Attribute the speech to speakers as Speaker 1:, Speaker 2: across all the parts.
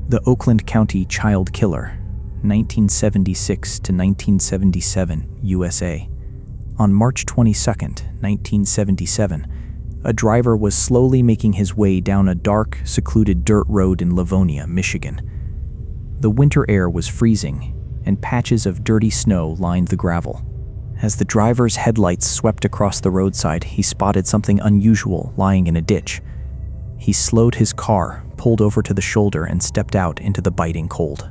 Speaker 1: The Oakland County Child Killer, 1976 to 1977, USA. On March 22, 1977, a driver was slowly making his way down a dark, secluded dirt road in Livonia, Michigan. The winter air was freezing, and patches of dirty snow lined the gravel. As the driver's headlights swept across the roadside, he spotted something unusual lying in a ditch. He slowed his car, pulled over to the shoulder, and stepped out into the biting cold.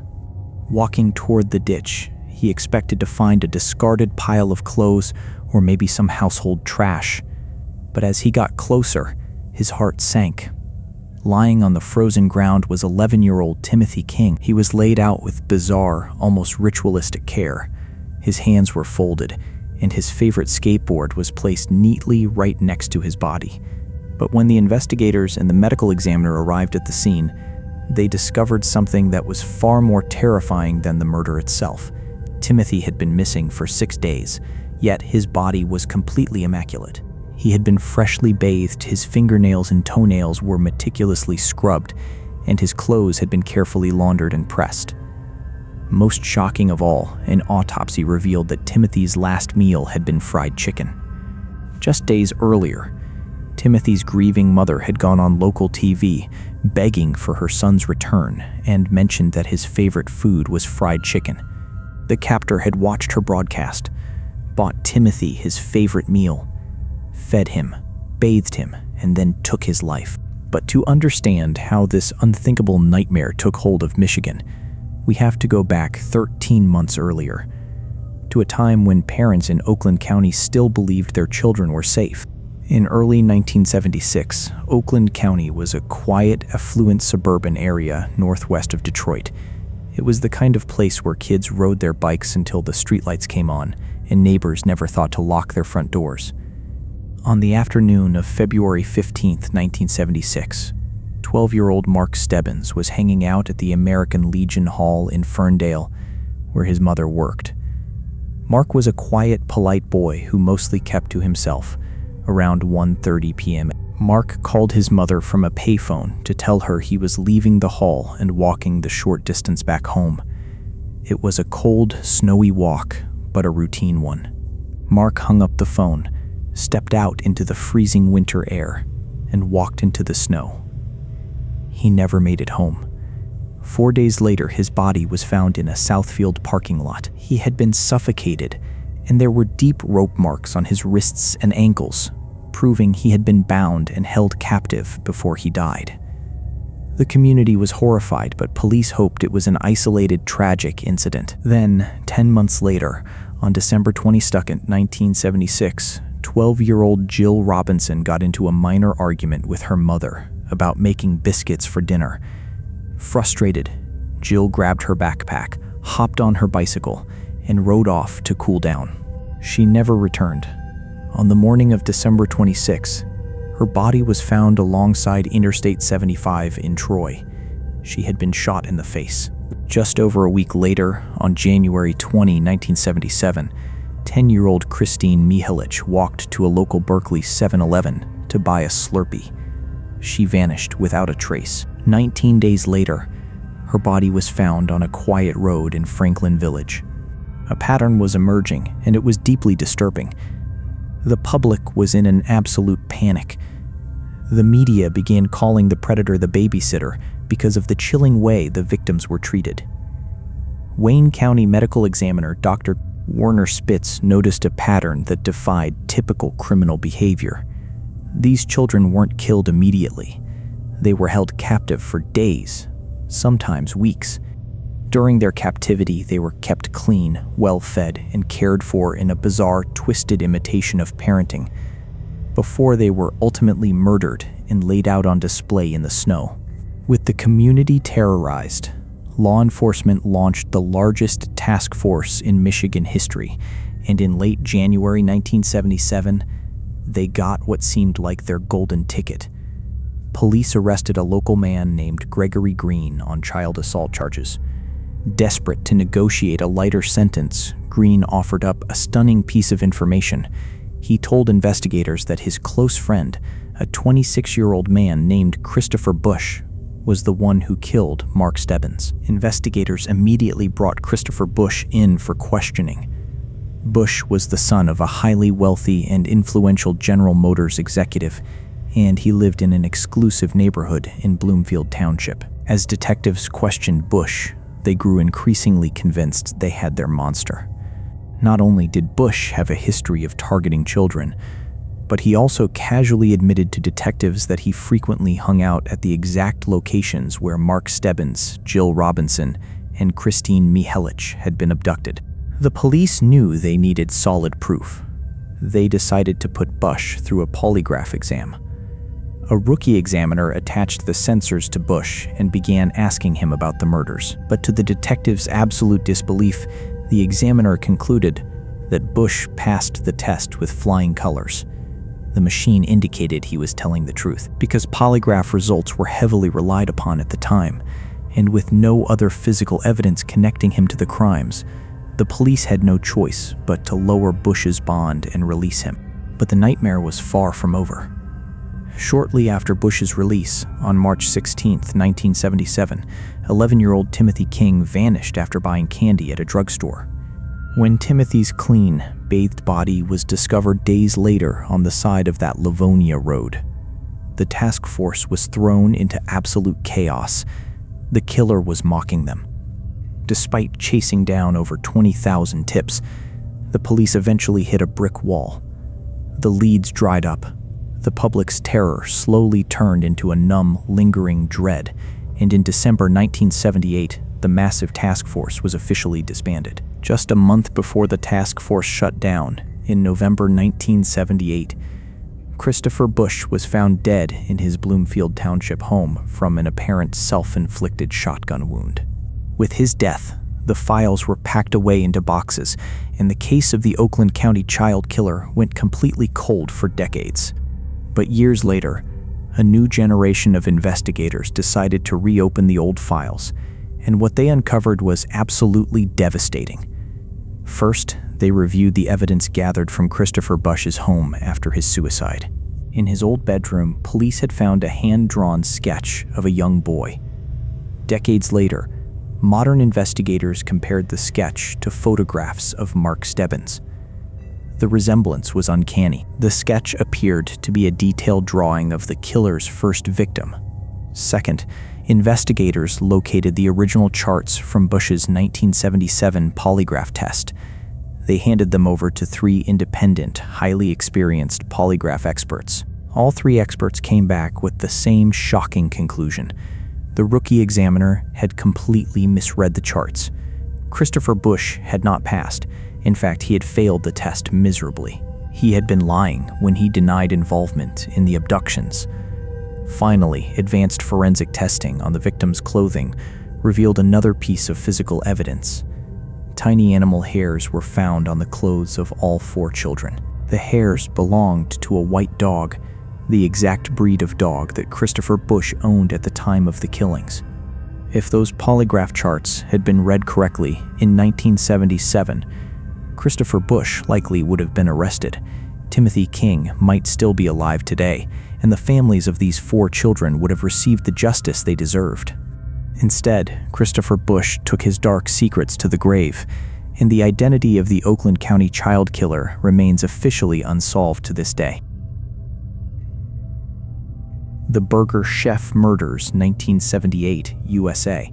Speaker 1: Walking toward the ditch, he expected to find a discarded pile of clothes or maybe some household trash. But as he got closer, his heart sank. Lying on the frozen ground was 11-year-old Timothy King. He was laid out with bizarre, almost ritualistic care. His hands were folded, and his favorite skateboard was placed neatly right next to his body. But when the investigators and the medical examiner arrived at the scene, they discovered something that was far more terrifying than the murder itself. Timothy had been missing for 6 days, yet his body was completely immaculate. He had been freshly bathed, his fingernails and toenails were meticulously scrubbed, and his clothes had been carefully laundered and pressed. Most shocking of all, an autopsy revealed that Timothy's last meal had been fried chicken. Just days earlier, Timothy's grieving mother had gone on local TV, begging for her son's return, and mentioned that his favorite food was fried chicken. The captor had watched her broadcast, bought Timothy his favorite meal, fed him, bathed him, and then took his life. But to understand how this unthinkable nightmare took hold of Michigan, we have to go back 13 months earlier, to a time when parents in Oakland County still believed their children were safe. In early 1976, Oakland County was a quiet, affluent suburban area northwest of Detroit. It was the kind of place where kids rode their bikes until the streetlights came on, and neighbors never thought to lock their front doors. On the afternoon of February 15, 1976, 12-year-old Mark Stebbins was hanging out at the American Legion Hall in Ferndale, where his mother worked. Mark was a quiet, polite boy who mostly kept to himself. Around 1:30 p.m., Mark called his mother from a payphone to tell her he was leaving the hall and walking the short distance back home. It was a cold, snowy walk, but a routine one. Mark hung up the phone, stepped out into the freezing winter air, and walked into the snow. He never made it home. 4 days later, his body was found in a Southfield parking lot. He had been suffocated, and there were deep rope marks on his wrists and ankles, proving he had been bound and held captive before he died. The community was horrified, but police hoped it was an isolated, tragic incident. Then, 10 months later, on December 22, 1976, 12-year-old Jill Robinson got into a minor argument with her mother about making biscuits for dinner. Frustrated, Jill grabbed her backpack, hopped on her bicycle, and rode off to cool down. She never returned. On the morning of December 26, her body was found alongside Interstate 75 in Troy. She had been shot in the face. Just over a week later, on January 20, 1977, 10-year-old Christine Mihalich walked to a local Berkeley 7-Eleven to buy a Slurpee. She vanished without a trace. 19 days later, her body was found on a quiet road in Franklin Village. A pattern was emerging, and it was deeply disturbing. The public was in an absolute panic. The media began calling the predator the babysitter because of the chilling way the victims were treated. Wayne County Medical Examiner Dr. Werner Spitz noticed a pattern that defied typical criminal behavior. These children weren't killed immediately. They were held captive for days, sometimes weeks. During their captivity, they were kept clean, well-fed, and cared for in a bizarre, twisted imitation of parenting, before they were ultimately murdered and laid out on display in the snow. With the community terrorized, law enforcement launched the largest task force in Michigan history, and in late January 1977, they got what seemed like their golden ticket. Police arrested a local man named Gregory Green on child assault charges. Desperate to negotiate a lighter sentence, Green offered up a stunning piece of information. He told investigators that his close friend, a 26-year-old man named Christopher Bush, was the one who killed Mark Stebbins. Investigators immediately brought Christopher Bush in for questioning. Bush was the son of a highly wealthy and influential General Motors executive, and he lived in an exclusive neighborhood in Bloomfield Township. As detectives questioned Bush, they grew increasingly convinced they had their monster. Not only did Bush have a history of targeting children, but he also casually admitted to detectives that he frequently hung out at the exact locations where Mark Stebbins, Jill Robinson, and Christine Mihelich had been abducted. The police knew they needed solid proof. They decided to put Bush through a polygraph exam. A rookie examiner attached the sensors to Bush and began asking him about the murders. But to the detective's absolute disbelief, the examiner concluded that Bush passed the test with flying colors. The machine indicated he was telling the truth, because polygraph results were heavily relied upon at the time, and with no other physical evidence connecting him to the crimes, the police had no choice but to lower Bush's bond and release him. But the nightmare was far from over. Shortly after Bush's release, on March 16, 1977, 11-year-old Timothy King vanished after buying candy at a drugstore. When Timothy's clean, bathed body was discovered days later on the side of that Livonia road, the task force was thrown into absolute chaos. The killer was mocking them. Despite chasing down over 20,000 tips, the police eventually hit a brick wall. The leads dried up. The public's terror slowly turned into a numb, lingering dread, and in December 1978, the massive task force was officially disbanded. Just a month before the task force shut down, in November 1978, Christopher Bush was found dead in his Bloomfield Township home from an apparent self-inflicted shotgun wound. With his death, the files were packed away into boxes, and the case of the Oakland County child killer went completely cold for decades. But years later, a new generation of investigators decided to reopen the old files, and what they uncovered was absolutely devastating. First, they reviewed the evidence gathered from Christopher Bush's home after his suicide. In his old bedroom, police had found a hand-drawn sketch of a young boy. Decades later, modern investigators compared the sketch to photographs of Mark Stebbins. The resemblance was uncanny. The sketch appeared to be a detailed drawing of the killer's first victim. Second, investigators located the original charts from Bush's 1977 polygraph test. They handed them over to 3 independent, highly experienced polygraph experts. All 3 experts came back with the same shocking conclusion. The rookie examiner had completely misread the charts. Christopher Bush had not passed. In fact, he had failed the test miserably. He had been lying when he denied involvement in the abductions. Finally, advanced forensic testing on the victim's clothing revealed another piece of physical evidence. Tiny animal hairs were found on the clothes of all 4 children. The hairs belonged to a white dog, the exact breed of dog that Christopher Bush owned at the time of the killings. If those polygraph charts had been read correctly in 1977, Christopher Bush likely would have been arrested. Timothy King might still be alive today, and the families of these 4 children would have received the justice they deserved. Instead, Christopher Bush took his dark secrets to the grave, and the identity of the Oakland County child killer remains officially unsolved to this day. The Burger Chef Murders, 1978, USA.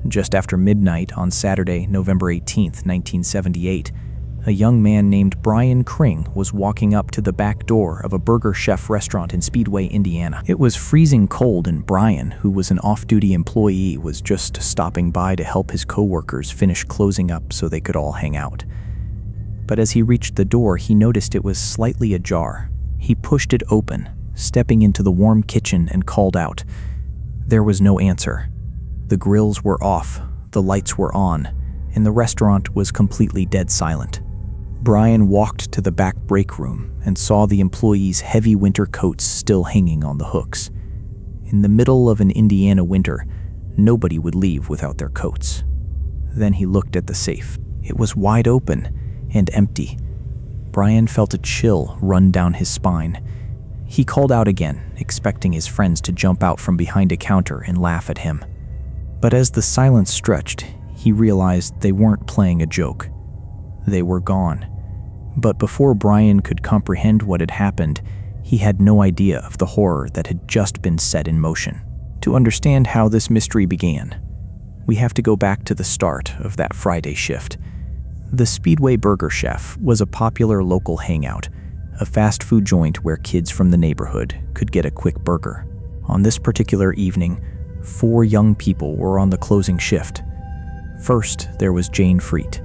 Speaker 1: Just after midnight on Saturday, November 18, 1978, a young man named Brian Kring was walking up to the back door of a Burger Chef restaurant in Speedway, Indiana. It was freezing cold, and Brian, who was an off-duty employee, was just stopping by to help his coworkers finish closing up so they could all hang out. But as he reached the door, he noticed it was slightly ajar. He pushed it open, stepping into the warm kitchen, and called out. There was no answer. The grills were off, the lights were on, and the restaurant was completely dead silent. Brian walked to the back break room and saw the employees' heavy winter coats still hanging on the hooks. In the middle of an Indiana winter, nobody would leave without their coats. Then he looked at the safe. It was wide open and empty. Brian felt a chill run down his spine. He called out again, expecting his friends to jump out from behind a counter and laugh at him. But as the silence stretched, he realized they weren't playing a joke. They were gone. But before Brian could comprehend what had happened, he had no idea of the horror that had just been set in motion. To understand how this mystery began, we have to go back to the start of that Friday shift. The Speedway Burger Chef was a popular local hangout, a fast food joint where kids from the neighborhood could get a quick burger. On this particular evening, 4 young people were on the closing shift. First, there was Jane Freet.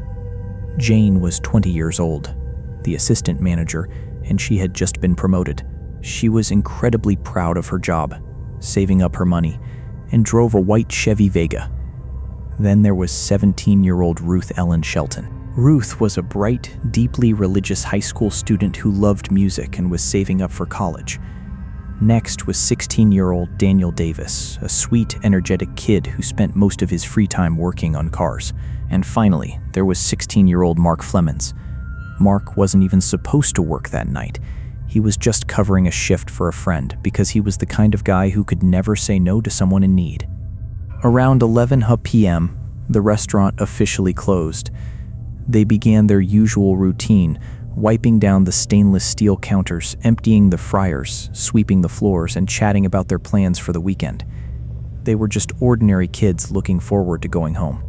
Speaker 1: Jane was 20 years old, the assistant manager, and she had just been promoted. She was incredibly proud of her job, saving up her money, and drove a white Chevy Vega. Then there was 17-year-old Ruth Ellen Shelton. Ruth was a bright, deeply religious high school student who loved music and was saving up for college. Next was 16-year-old Daniel Davis, a sweet, energetic kid who spent most of his free time working on cars. And finally, there was 16-year-old Mark Flemons. Mark wasn't even supposed to work that night. He was just covering a shift for a friend because he was the kind of guy who could never say no to someone in need. Around 11 p.m., the restaurant officially closed. They began their usual routine, wiping down the stainless steel counters, emptying the fryers, sweeping the floors, and chatting about their plans for the weekend. They were just ordinary kids looking forward to going home.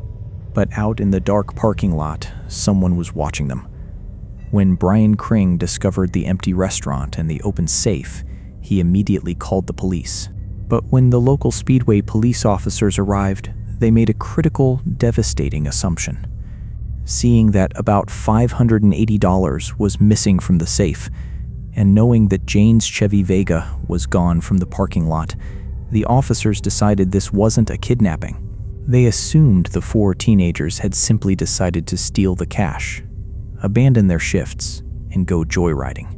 Speaker 1: But out in the dark parking lot, someone was watching them. When Brian Kring discovered the empty restaurant and the open safe, he immediately called the police. But when the local Speedway police officers arrived, they made a critical, devastating assumption. Seeing that about $580 was missing from the safe, and knowing that Jane's Chevy Vega was gone from the parking lot, the officers decided this wasn't a kidnapping. They assumed the 4 teenagers had simply decided to steal the cash, abandon their shifts, and go joyriding.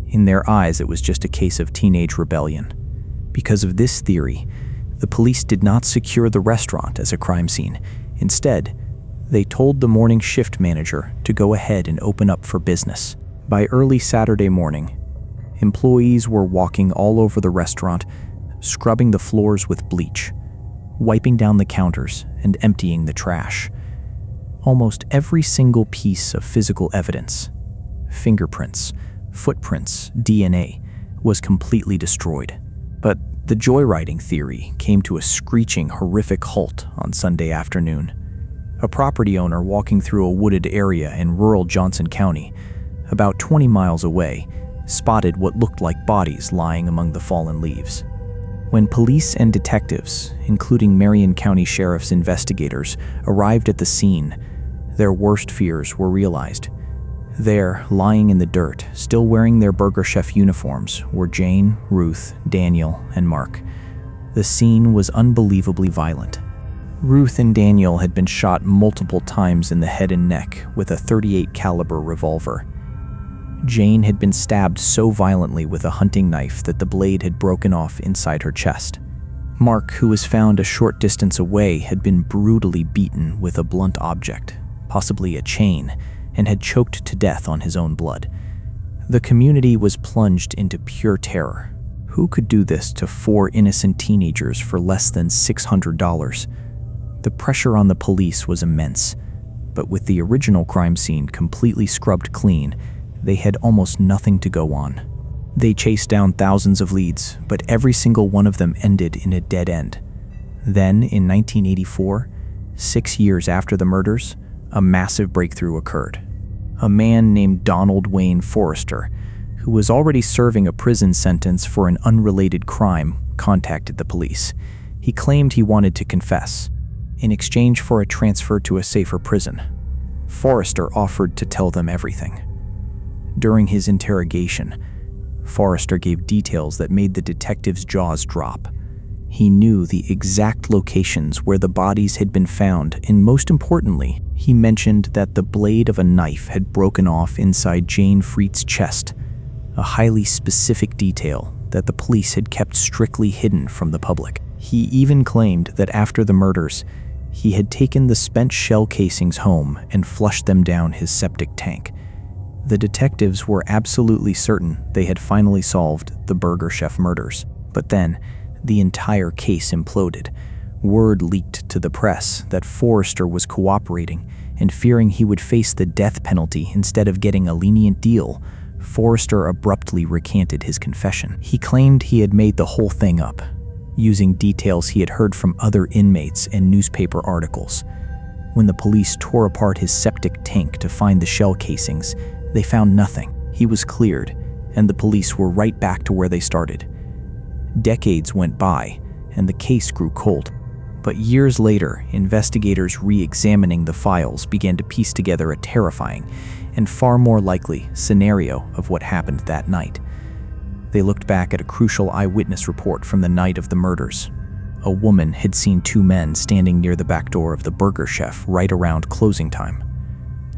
Speaker 1: In their eyes, it was just a case of teenage rebellion. Because of this theory, the police did not secure the restaurant as a crime scene. Instead, they told the morning shift manager to go ahead and open up for business. By early Saturday morning, employees were walking all over the restaurant, scrubbing the floors with bleach, wiping down the counters, and emptying the trash. Almost every single piece of physical evidence, fingerprints, footprints, DNA, was completely destroyed. But the joyriding theory came to a screeching, horrific halt on Sunday afternoon. A property owner walking through a wooded area in rural Johnson County, about 20 miles away, spotted what looked like bodies lying among the fallen leaves. When police and detectives, including Marion County Sheriff's investigators, arrived at the scene, their worst fears were realized. There, lying in the dirt, still wearing their Burger Chef uniforms, were Jane, Ruth, Daniel, and Mark. The scene was unbelievably violent. Ruth and Daniel had been shot multiple times in the head and neck with a .38 caliber revolver. Jane had been stabbed so violently with a hunting knife that the blade had broken off inside her chest. Mark, who was found a short distance away, had been brutally beaten with a blunt object, possibly a chain, and had choked to death on his own blood. The community was plunged into pure terror. Who could do this to 4 innocent teenagers for less than $600? The pressure on the police was immense, but with the original crime scene completely scrubbed clean, they had almost nothing to go on. They chased down thousands of leads, but every single one of them ended in a dead end. Then, in 1984, 6 years after the murders, a massive breakthrough occurred. A man named Donald Wayne Forrester, who was already serving a prison sentence for an unrelated crime, contacted the police. He claimed he wanted to confess, in exchange for a transfer to a safer prison. Forrester offered to tell them everything. During his interrogation, Forrester gave details that made the detectives' jaws drop. He knew the exact locations where the bodies had been found, and most importantly, he mentioned that the blade of a knife had broken off inside Jane Freet's chest, a highly specific detail that the police had kept strictly hidden from the public. He even claimed that after the murders, he had taken the spent shell casings home and flushed them down his septic tank. The detectives were absolutely certain they had finally solved the Burger Chef murders. But then, the entire case imploded. Word leaked to the press that Forrester was cooperating, and fearing he would face the death penalty instead of getting a lenient deal, Forrester abruptly recanted his confession. He claimed he had made the whole thing up, using details he had heard from other inmates and newspaper articles. When the police tore apart his septic tank to find the shell casings, they found nothing. He was cleared, and the police were right back to where they started. Decades went by, and the case grew cold. But years later, investigators re-examining the files began to piece together a terrifying and far more likely scenario of what happened that night. They looked back at a crucial eyewitness report from the night of the murders. A woman had seen two men standing near the back door of the Burger Chef right around closing time.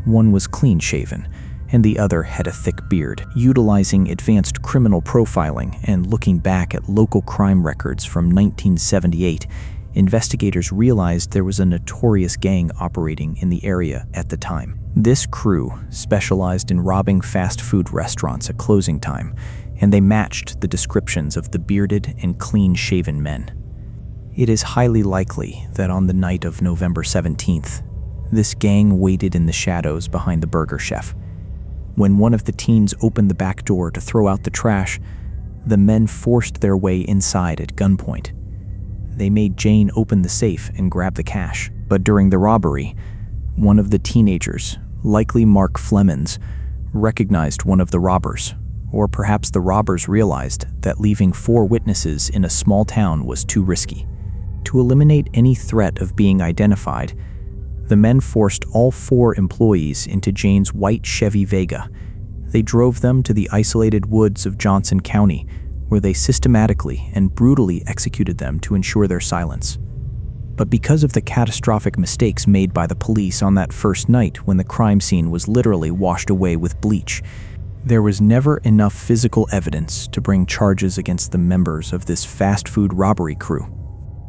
Speaker 1: One was clean-shaven, and the other had a thick beard. Utilizing advanced criminal profiling and looking back at local crime records from 1978, investigators realized there was a notorious gang operating in the area at the time. This crew specialized in robbing fast food restaurants at closing time, and they matched the descriptions of the bearded and clean-shaven men. It is highly likely that on the night of November 17th, this gang waited in the shadows behind the Burger Chef. When one of the teens opened the back door to throw out the trash, the men forced their way inside at gunpoint. They made Jane open the safe and grab the cash. But during the robbery, one of the teenagers, likely Mark Flemons, recognized one of the robbers. Or perhaps the robbers realized that leaving 4 witnesses in a small town was too risky. To eliminate any threat of being identified, the men forced all 4 employees into Jane's white Chevy Vega. They drove them to the isolated woods of Johnson County, where they systematically and brutally executed them to ensure their silence. But because of the catastrophic mistakes made by the police on that first night when the crime scene was literally washed away with bleach, there was never enough physical evidence to bring charges against the members of this fast food robbery crew.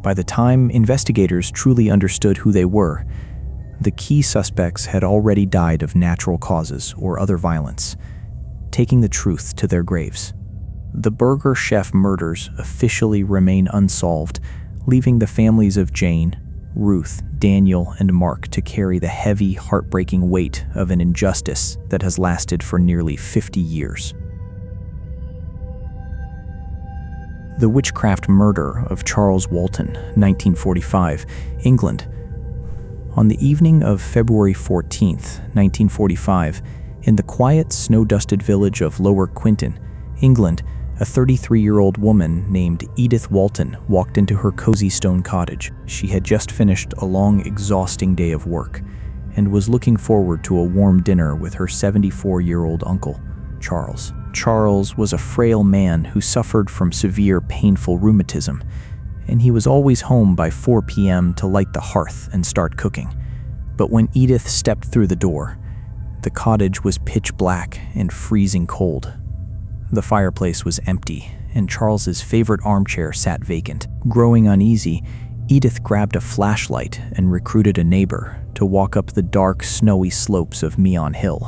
Speaker 1: By the time investigators truly understood who they were, the key suspects had already died of natural causes or other violence, taking the truth to their graves. The Burger Chef murders officially remain unsolved, leaving the families of Jane, Ruth, Daniel, and Mark to carry the heavy, heartbreaking weight of an injustice that has lasted for nearly 50 years. The witchcraft murder of Charles Walton, 1945, England. On the evening of February 14th, 1945, in the quiet, snow-dusted village of Lower Quinton, England, a 33-year-old woman named Edith Walton walked into her cozy stone cottage. She had just finished a long, exhausting day of work and was looking forward to a warm dinner with her 74-year-old uncle, Charles. Charles was a frail man who suffered from severe, painful rheumatism, and he was always home by 4 p.m. to light the hearth and start cooking. But when Edith stepped through the door, the cottage was pitch black and freezing cold. The fireplace was empty, and Charles's favorite armchair sat vacant. Growing uneasy, Edith grabbed a flashlight and recruited a neighbor to walk up the dark, snowy slopes of Meon Hill,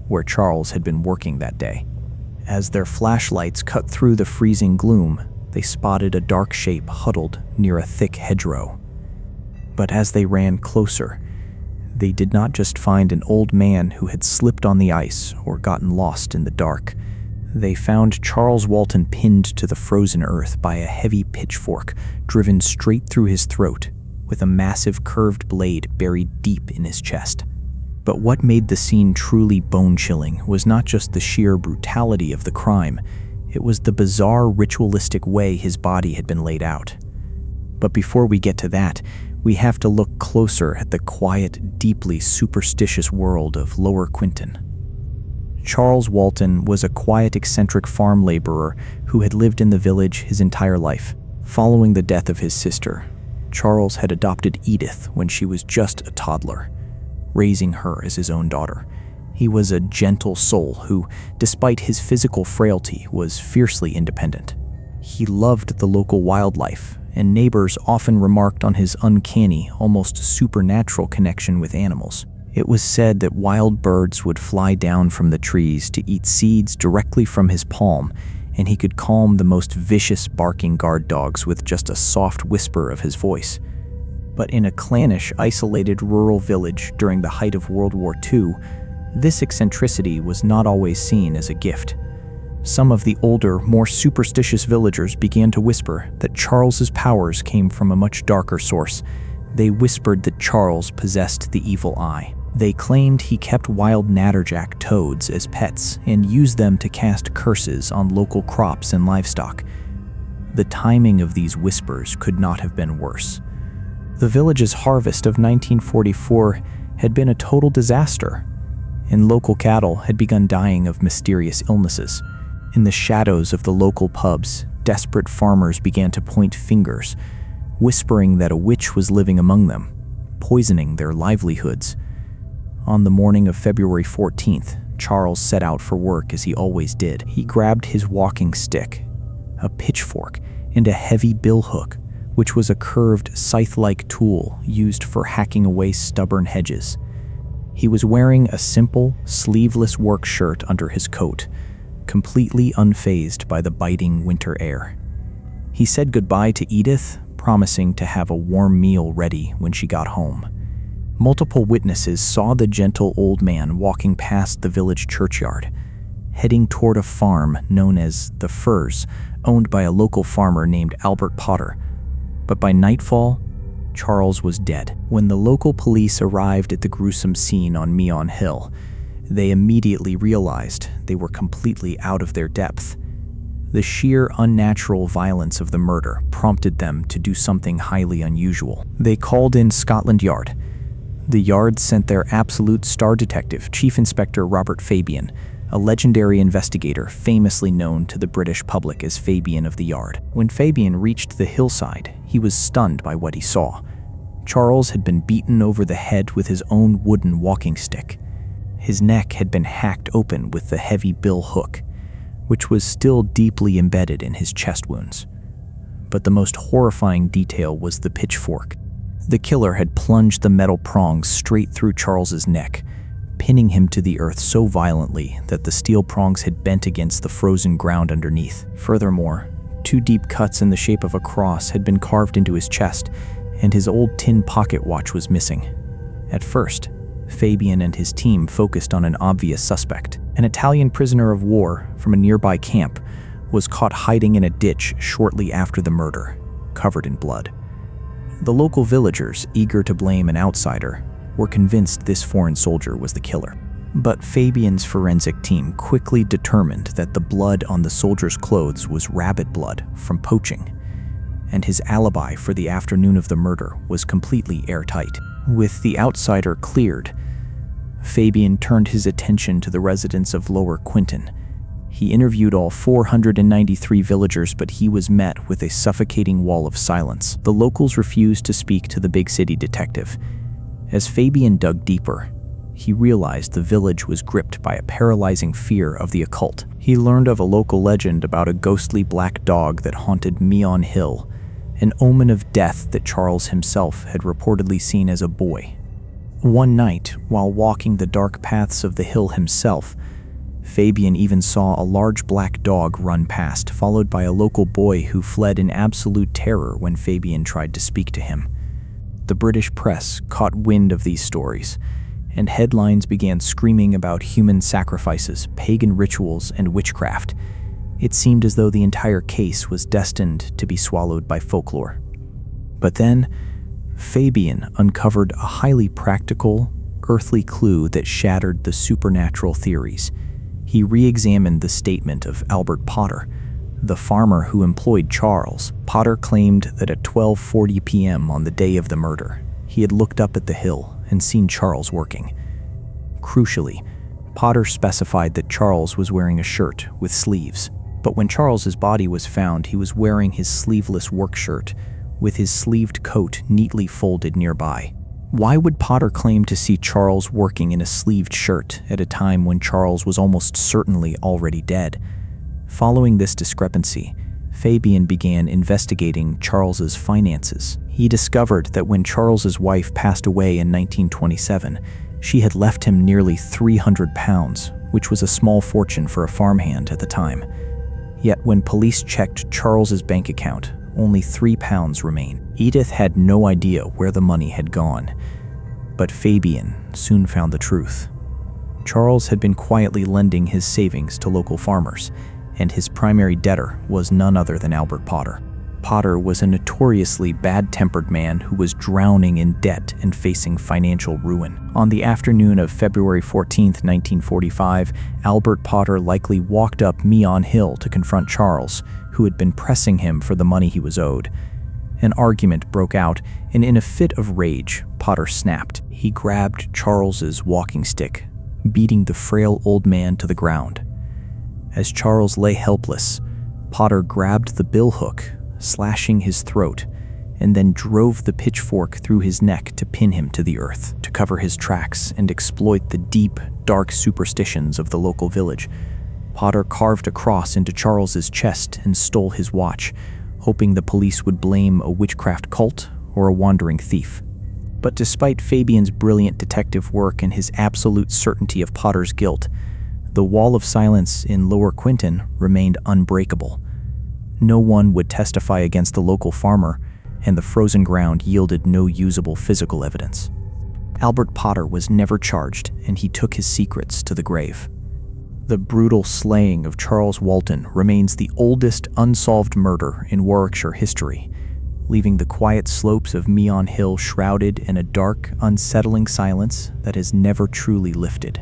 Speaker 1: where Charles had been working that day. As their flashlights cut through the freezing gloom, they spotted a dark shape huddled near a thick hedgerow. But as they ran closer, they did not just find an old man who had slipped on the ice or gotten lost in the dark. They found Charles Walton pinned to the frozen earth by a heavy pitchfork driven straight through his throat, with a massive curved blade buried deep in his chest. But what made the scene truly bone-chilling was not just the sheer brutality of the crime, it was the bizarre ritualistic way his body had been laid out. But before we get to that, we have to look closer at the quiet, deeply superstitious world of Lower Quinton. Charles Walton was a quiet, eccentric farm laborer who had lived in the village his entire life. Following the death of his sister, Charles had adopted Edith when she was just a toddler, raising her as his own daughter. He was a gentle soul who, despite his physical frailty, was fiercely independent. He loved the local wildlife, and neighbors often remarked on his uncanny, almost supernatural connection with animals. It was said that wild birds would fly down from the trees to eat seeds directly from his palm, and he could calm the most vicious barking guard dogs with just a soft whisper of his voice. But in a clannish, isolated rural village during the height of World War II, this eccentricity was not always seen as a gift. Some of the older, more superstitious villagers began to whisper that Charles's powers came from a much darker source. They whispered that Charles possessed the evil eye. They claimed he kept wild natterjack toads as pets and used them to cast curses on local crops and livestock. The timing of these whispers could not have been worse. The village's harvest of 1944 had been a total disaster, and local cattle had begun dying of mysterious illnesses. In the shadows of the local pubs, desperate farmers began to point fingers, whispering that a witch was living among them, poisoning their livelihoods. On the morning of February 14th, Charles set out for work as he always did. He grabbed his walking stick, a pitchfork, and a heavy billhook, which was a curved scythe-like tool used for hacking away stubborn hedges. He was wearing a simple, sleeveless work shirt under his coat, completely unfazed by the biting winter air. He said goodbye to Edith, promising to have a warm meal ready when she got home. Multiple witnesses saw the gentle old man walking past the village churchyard, heading toward a farm known as the Firs, owned by a local farmer named Albert Potter. But by nightfall, Charles was dead. When the local police arrived at the gruesome scene on Meon Hill, they immediately realized they were completely out of their depth. The sheer unnatural violence of the murder prompted them to do something highly unusual. They called in Scotland Yard. The Yard sent their absolute star detective, Chief Inspector Robert Fabian, a legendary investigator famously known to the British public as Fabian of the Yard. When Fabian reached the hillside, he was stunned by what he saw. Charles had been beaten over the head with his own wooden walking stick. His neck had been hacked open with the heavy bill hook, which was still deeply embedded in his chest wounds. But the most horrifying detail was the pitchfork. The killer had plunged the metal prongs straight through Charles's neck, pinning him to the earth so violently that the steel prongs had bent against the frozen ground underneath. Furthermore, 2 deep cuts in the shape of a cross had been carved into his chest, and his old tin pocket watch was missing. At first, Fabian and his team focused on an obvious suspect. An Italian prisoner of war from a nearby camp was caught hiding in a ditch shortly after the murder, covered in blood. The local villagers, eager to blame an outsider, were convinced this foreign soldier was the killer. But Fabian's forensic team quickly determined that the blood on the soldier's clothes was rabbit blood from poaching, and his alibi for the afternoon of the murder was completely airtight. With the outsider cleared, Fabian turned his attention to the residents of Lower Quinton. He interviewed all 493 villagers, but he was met with a suffocating wall of silence. The locals refused to speak to the big city detective. As Fabian dug deeper, he realized the village was gripped by a paralyzing fear of the occult. He learned of a local legend about a ghostly black dog that haunted Meon Hill, an omen of death that Charles himself had reportedly seen as a boy. One night, while walking the dark paths of the hill himself, Fabian even saw a large black dog run past, followed by a local boy who fled in absolute terror when Fabian tried to speak to him. The British press caught wind of these stories, and headlines began screaming about human sacrifices, pagan rituals, and witchcraft. It seemed as though the entire case was destined to be swallowed by folklore. But then, Fabian uncovered a highly practical, earthly clue that shattered the supernatural theories. He re-examined the statement of Albert Potter, the farmer who employed Charles. Potter claimed that at 12:40 p.m. on the day of the murder, he had looked up at the hill and seen Charles working. Crucially, Potter specified that Charles was wearing a shirt with sleeves. But when Charles's body was found, he was wearing his sleeveless work shirt with his sleeved coat neatly folded nearby. Why would Potter claim to see Charles working in a sleeved shirt at a time when Charles was almost certainly already dead? Following this discrepancy, Fabian began investigating Charles's finances. He discovered that when Charles's wife passed away in 1927, She had left him nearly 300 pounds, which was a small fortune for a farmhand at the time. Yet when police checked Charles's bank account, only 3 pounds remained. Edith had no idea where the money had gone, but Fabian soon found the truth. Charles had been quietly lending his savings to local farmers, and his primary debtor was none other than Albert Potter. Potter was a notoriously bad-tempered man who was drowning in debt and facing financial ruin. On the afternoon of February 14, 1945, Albert Potter likely walked up Meon Hill to confront Charles, who had been pressing him for the money he was owed. An argument broke out, and in a fit of rage, Potter snapped. He grabbed Charles's walking stick, beating the frail old man to the ground. As Charles lay helpless, Potter grabbed the billhook, slashing his throat, and then drove the pitchfork through his neck to pin him to the earth. To cover his tracks and exploit the deep, dark superstitions of the local village, Potter carved a cross into Charles's chest and stole his watch, hoping the police would blame a witchcraft cult or a wandering thief. But despite Fabian's brilliant detective work and his absolute certainty of Potter's guilt, the wall of silence in Lower Quinton remained unbreakable. No one would testify against the local farmer, and the frozen ground yielded no usable physical evidence. Albert Potter was never charged, and he took his secrets to the grave. The brutal slaying of Charles Walton remains the oldest unsolved murder in Warwickshire history, leaving the quiet slopes of Meon Hill shrouded in a dark, unsettling silence that has never truly lifted.